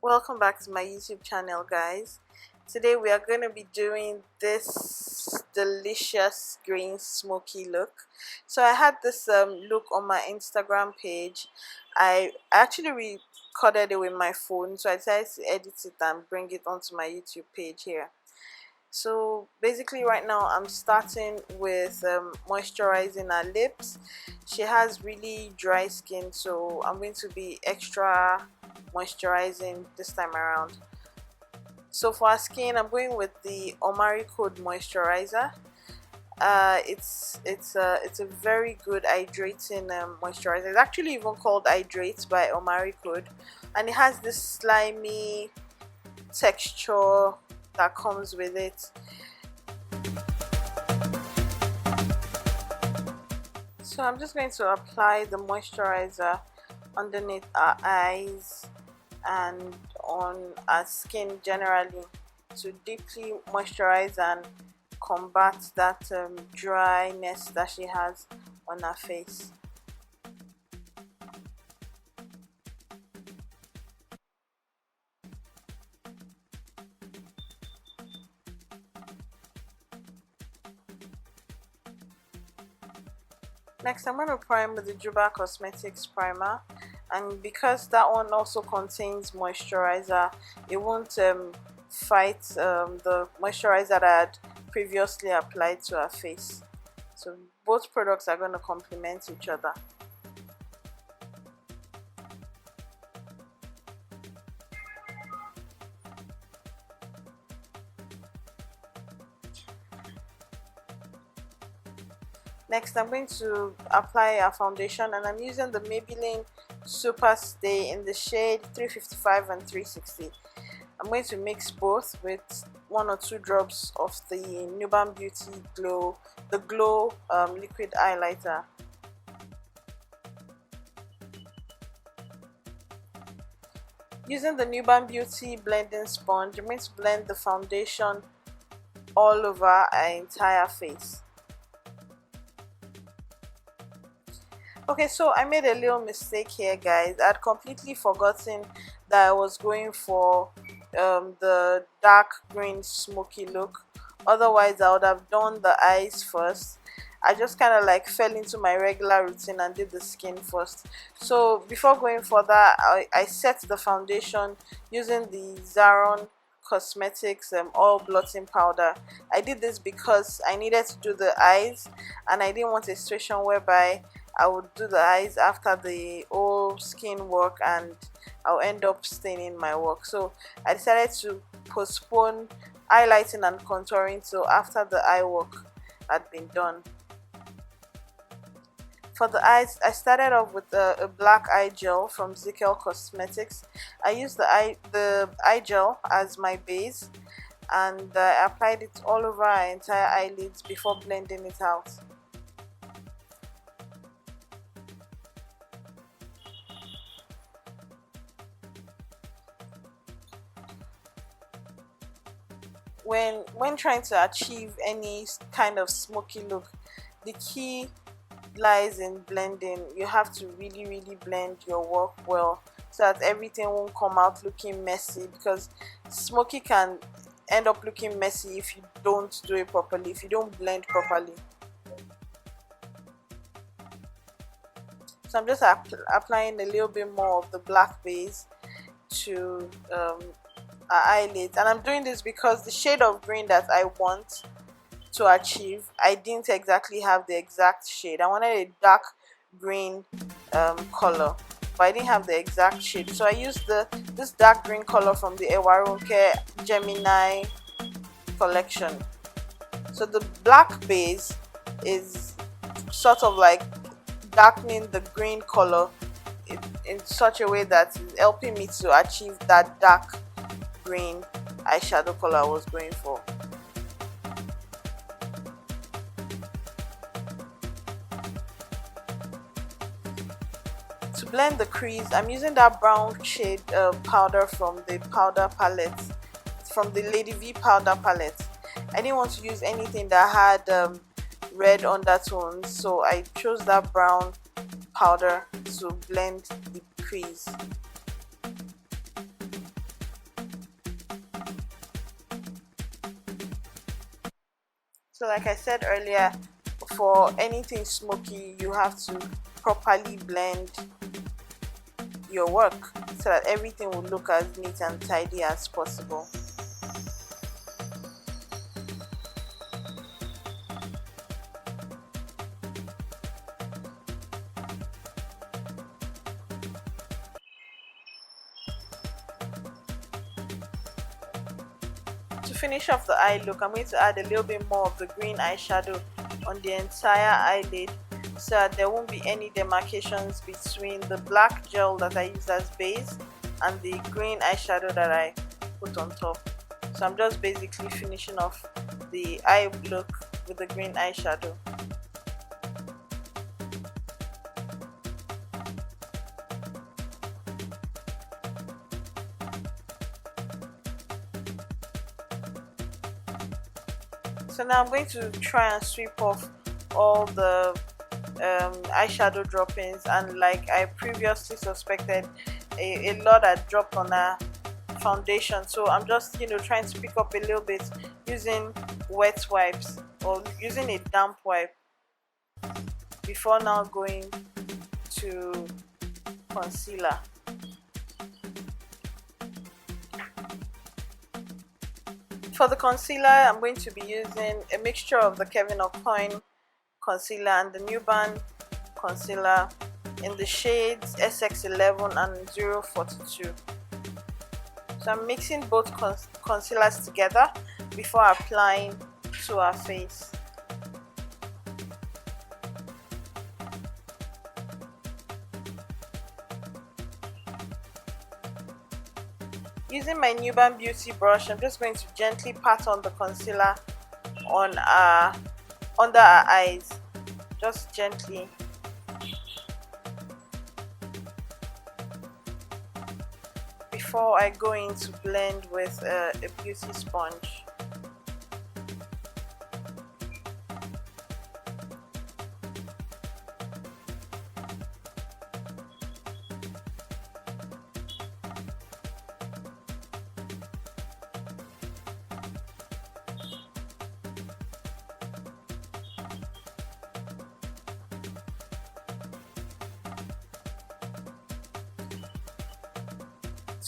Welcome back to my YouTube channel, guys. Today we are going to be doing this delicious green smoky look. So I had this look on my Instagram page. I actually recorded it with my phone, so I decided to edit it and bring it onto my YouTube page here. So basically right now I'm starting with moisturizing her lips. She has really dry skin, so I'm going to be extra moisturizing this time around. So for her skin, I'm going with the Omaricode moisturizer. It's a very good hydrating moisturizer. It's actually even called Hydrate by Omaricode, and it has this slimy texture that comes with it. So I'm just going to apply the moisturizer underneath our eyes and on our skin generally to deeply moisturize and combat that dryness that she has on her face. Next, I'm going to prime with the Juba Cosmetics Primer, and because that one also contains moisturizer, it won't fight the moisturizer that I had previously applied to her face. So both products are going to complement each other. Next, I'm going to apply a foundation, and I'm using the Maybelline SUPERSTAY in the shade 355 and 360. I'm going to mix both with 1 or 2 drops of the Nuban Beauty Glow liquid highlighter. Using the Nuban Beauty blending sponge, I'm going to blend the foundation all over our entire face. Okay, so I made a little mistake here, guys. I'd completely forgotten that I was going for the dark green smoky look. Otherwise I would have done the eyes first. I just kind of like fell into my regular routine and did the skin first. So before going for that, I set the foundation using the Zaron Cosmetics oil blotting powder. I did this because I needed to do the eyes, and I didn't want a situation whereby I would do the eyes after the whole skin work and I'll end up staining my work. So I decided to postpone highlighting and contouring till after the eye work had been done. For the eyes, I started off with a black eye gel from Zikel Cosmetics. I used the eye gel as my base, and I applied it all over our entire eyelids before blending it out. When trying to achieve any kind of smoky look, the key lies in blending. You have to really blend your work well so that everything won't come out looking messy, because smoky can end up looking messy if you don't do it properly, if you don't blend properly. So I'm just applying a little bit more of the black base to our eyelids, and I'm doing this because the shade of green that I want to achieve, I didn't exactly have the exact shade. I wanted a dark green color, but I didn't have the exact shade, so I used this dark green color from the Ewaronkepro Gemini collection. So the black base is sort of like darkening the green color in such a way that is helping me to achieve that dark green eyeshadow color I was going for. To blend the crease, I'm using that brown shade powder from the powder palette, from the LadyVee powder palette. I didn't want to use anything that had red undertones, so I chose that brown powder to blend the crease. So like I said earlier, for anything smoky, you have to properly blend your work so that everything will look as neat and tidy as possible. To finish off the eye look, I'm going to add a little bit more of the green eyeshadow on the entire eyelid so that there won't be any demarcations between the black gel that I used as base and the green eyeshadow that I put on top. So I'm just basically finishing off the eye look with the green eyeshadow. So now I'm going to try and sweep off all the eyeshadow droppings, and like I previously suspected, a lot had dropped on our foundation. So I'm just trying to pick up a little bit using wet wipes or using a damp wipe before now going to concealer. For the concealer, I'm going to be using a mixture of the Kevyn Aucion concealer and the Nuban concealer in the shades SX11 and 042. So I'm mixing both concealers together before applying to our face. Using my Nuban beauty brush, I'm just going to gently pat on the concealer on under our eyes, just gently. Before I go in to blend with a beauty sponge.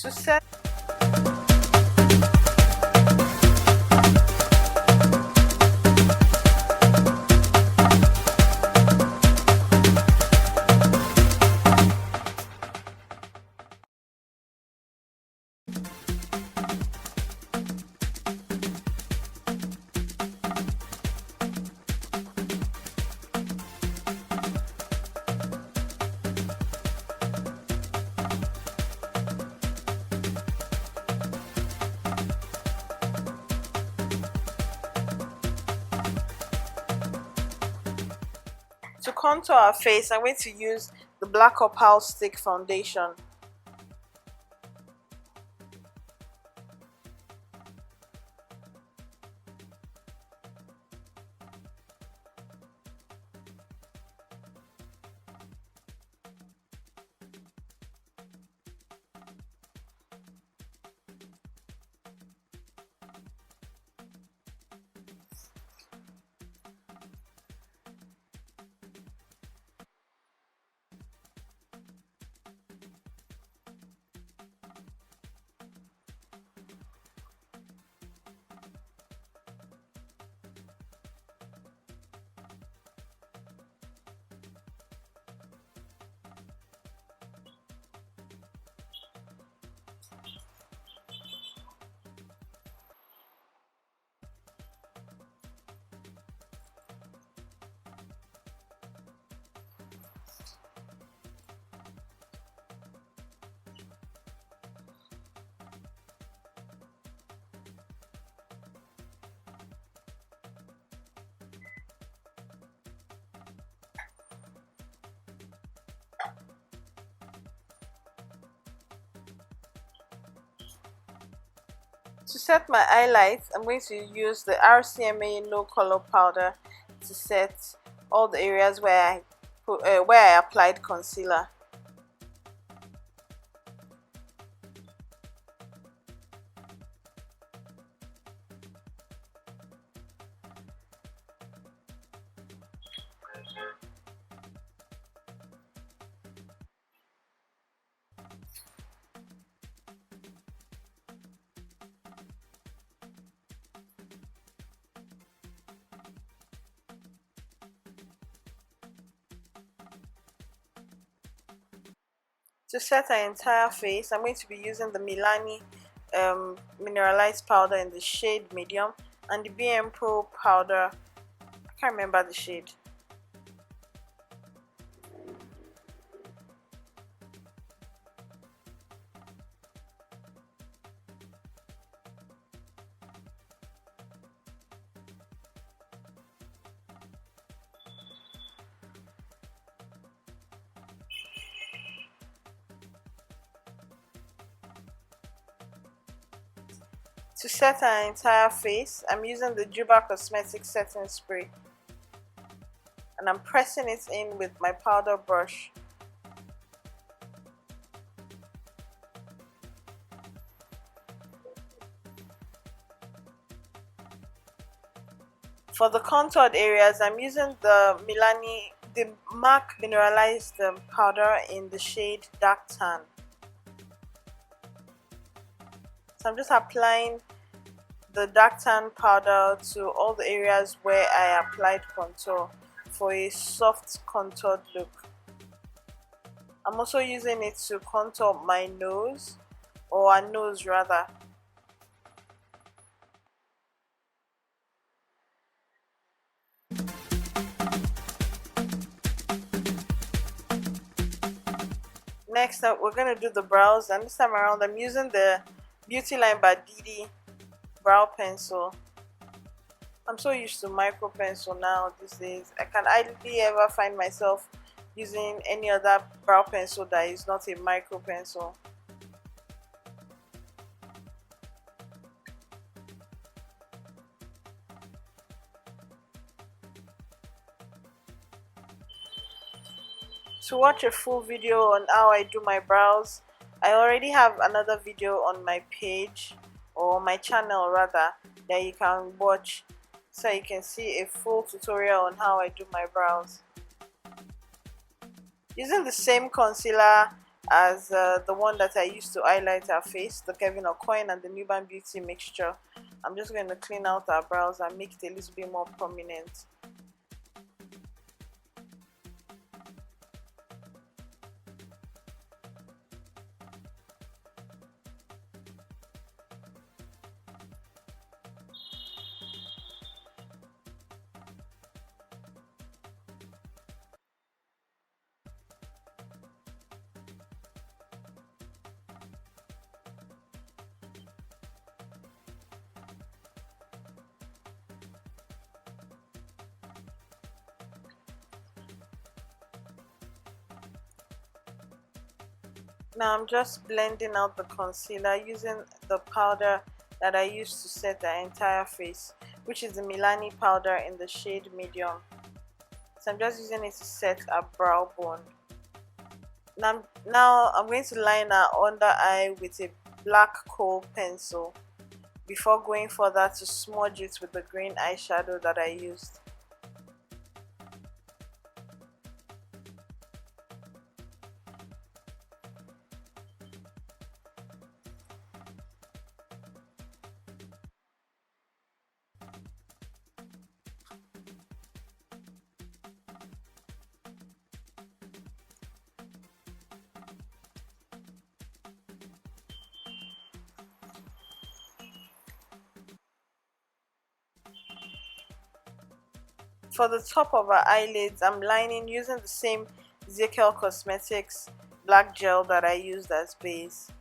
To set To contour our face, I'm going to use the black OPAL stick foundation. To set my highlights, I'm going to use the RCMA No Color Powder to set all the areas where I applied concealer. To set her entire face, I'm going to be using the Milani mineralized powder in the shade medium and the Bmpro powder. I can't remember the shade. To set her entire face, I'm using the Juba Cosmetics setting spray and I'm pressing it in with my powder brush. For the contoured areas, I'm using the MAC mineralized powder in the shade Dark Tan. So I'm just applying the dark tan powder to all the areas where I applied contour for a soft contoured look. I'm also using it to contour my nose, or a nose rather. Next up, we're going to do the brows, and this time around I'm using the Beautyline by DiDi brow pencil. I'm so used to micro pencil now these days. I can hardly ever find myself using any other brow pencil that is not a micro pencil. To watch a full video on how I do my brows, I already have another video on my page, or my channel rather, that you can watch so you can see a full tutorial on how I do my brows. Using the same concealer as the one that I used to highlight her face, the Kevyn Aucion and the Nuban Beauty mixture, I'm just going to clean out her brows and make it a little bit more prominent. Now I'm just blending out the concealer using the powder that I used to set the entire face, which is the Milani powder in the shade medium. So I'm just using it to set a brow bone. Now I'm going to line her under eye with a black kohl pencil before going further to smudge it with the green eyeshadow that I used. For the top of her eyelids, I'm lining using the same Zikel Cosmetics black gel that I used as base.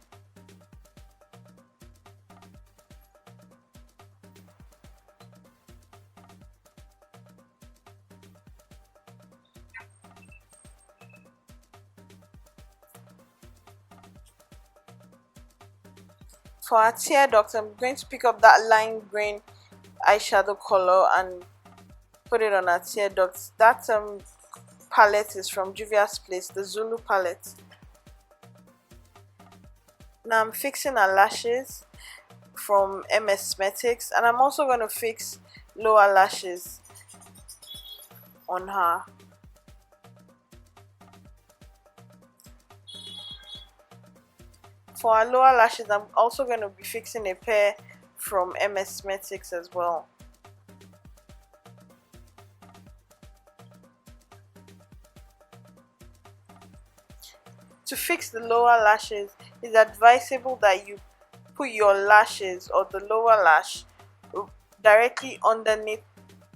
For our tear duct, I'm going to pick up that lime green eyeshadow color and put it on our tear ducts. That palette is from Juvia's Place, the Zulu palette. Now I'm fixing her lashes from Msmetics, and I'm also going to fix lower lashes on her. For our lower lashes, I'm also going to be fixing a pair from Msmetics as well. To fix the lower lashes, it's advisable that you put your lashes or the lower lash directly underneath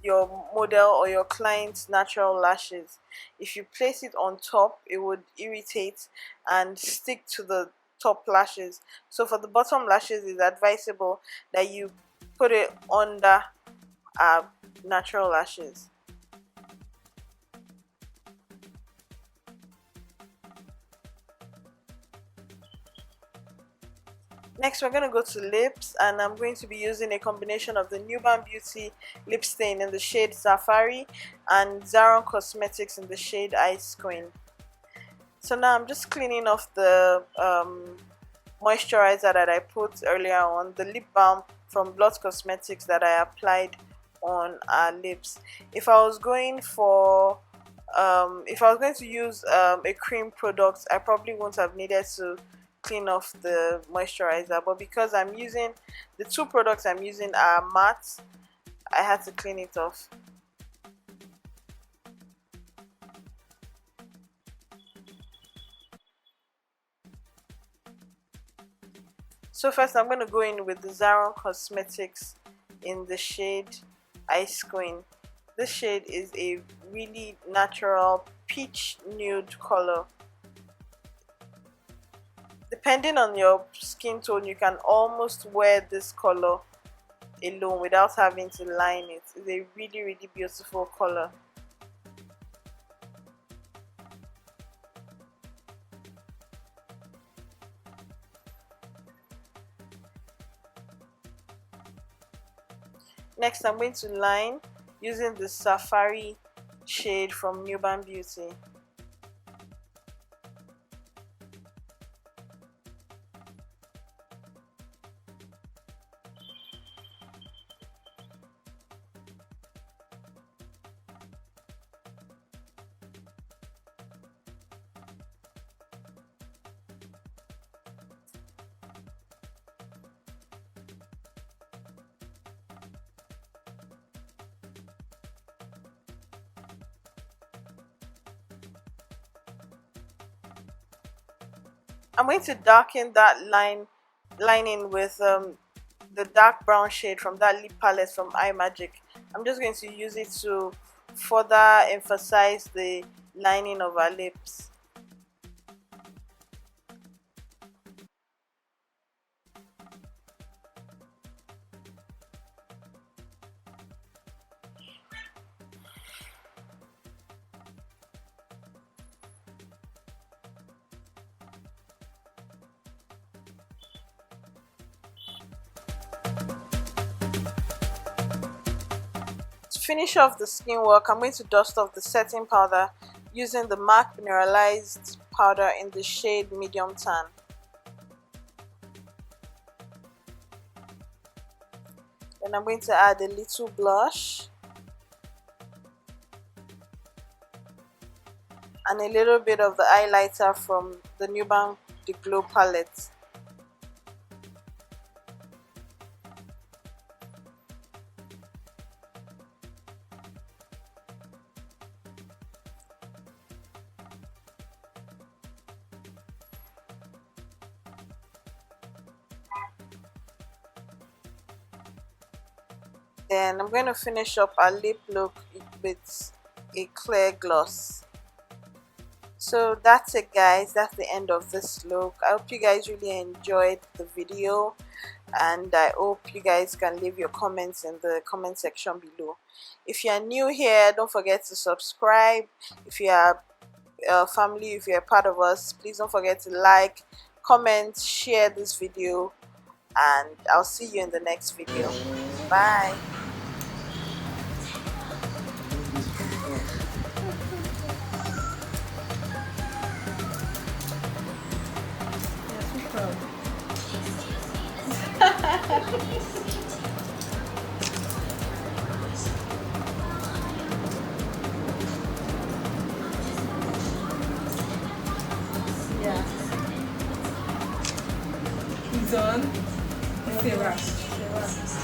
your model or your client's natural lashes. If you place it on top, it would irritate and stick to the top lashes. So for the bottom lashes, it's advisable that you put it under natural lashes. Next, we're going to go to lips, and I'm going to be using a combination of the Nuban Beauty lip stain in the shade Safari and Zaron Cosmetics in the shade Ice Queen. So now I'm just cleaning off the moisturizer that I put earlier on, the lip balm from Beautyline Cosmetics that I applied on our lips. If I was going to use a cream product, I probably wouldn't have needed to clean off the moisturizer, but because I'm using the two products I'm using are matte, I had to clean it off. So first I'm going to go in with the Zaron Cosmetics in the shade Ice Queen. This shade is a really natural peach nude color. Depending on your skin tone, you can almost wear this color alone without having to line it. It's a really beautiful color. Next, I'm going to line using the Safari shade from Nuban Beauty. I'm going to darken that lining with the dark brown shade from that lip palette from Imagic. I'm just going to use it to further emphasize the lining of our lips. To finish off the skin work, I'm going to dust off the setting powder using the MAC mineralized powder in the shade medium tan. Then I'm going to add a little blush and a little bit of the highlighter from the Nuban The Glow palette. Then I'm going to finish up our lip look with a clear gloss. So that's it, guys. That's the end of this look. I hope you guys really enjoyed the video, and I hope you guys can leave your comments in the comment section below. If you are new here, don't forget to subscribe. If you are family, if you're a part of us, please don't forget to like, comment, share this video, and I'll see you in the next video. Bye. Yeah. He's on.